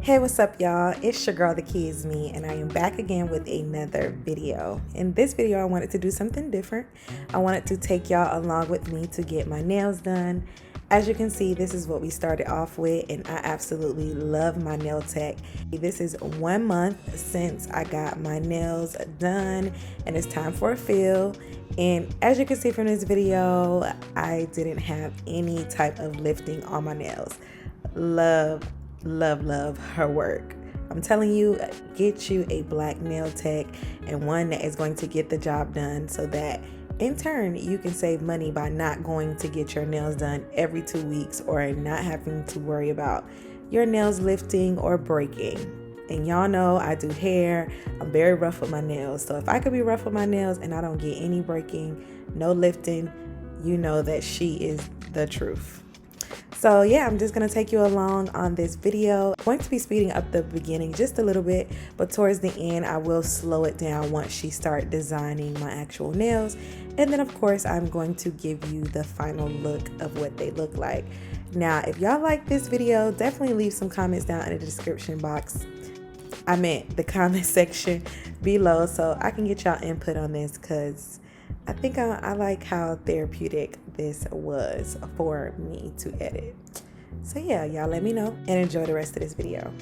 Hey, what's up, y'all? It's your girl, TheKeyisME, and I am back again with another video. In this video, I wanted to do something different. I wanted to take y'all along with me to get my nails done. As you can see, this is what we started off with, and I absolutely love my nail tech. This is 1 month since I got my nails done, and it's time for a fill. And as you can see from this video, I didn't have any type of lifting on my nails. Love her work. I'm telling you, get you a black nail tech and one that is going to get the job done, so that in turn you can save money by not going to get your nails done every 2 weeks or not having to worry about your nails lifting or breaking. And y'all know I do hair. I'm very rough with my nails, so if I could be rough with my nails and I don't get any breaking, no lifting, you know that she is the truth. So yeah, I'm just going to take you along on this video. I'm going to be speeding up the beginning just a little bit, but towards the end I will slow it down once she starts designing my actual nails. And then of course I'm going to give you the final look of what they look like. Now, if y'all like this video, definitely leave some comments down in the description box. I meant the comment section below, so I can get y'all input on this, because I think I like how therapeutic this was for me to edit. So yeah, y'all let me know and enjoy the rest of this video.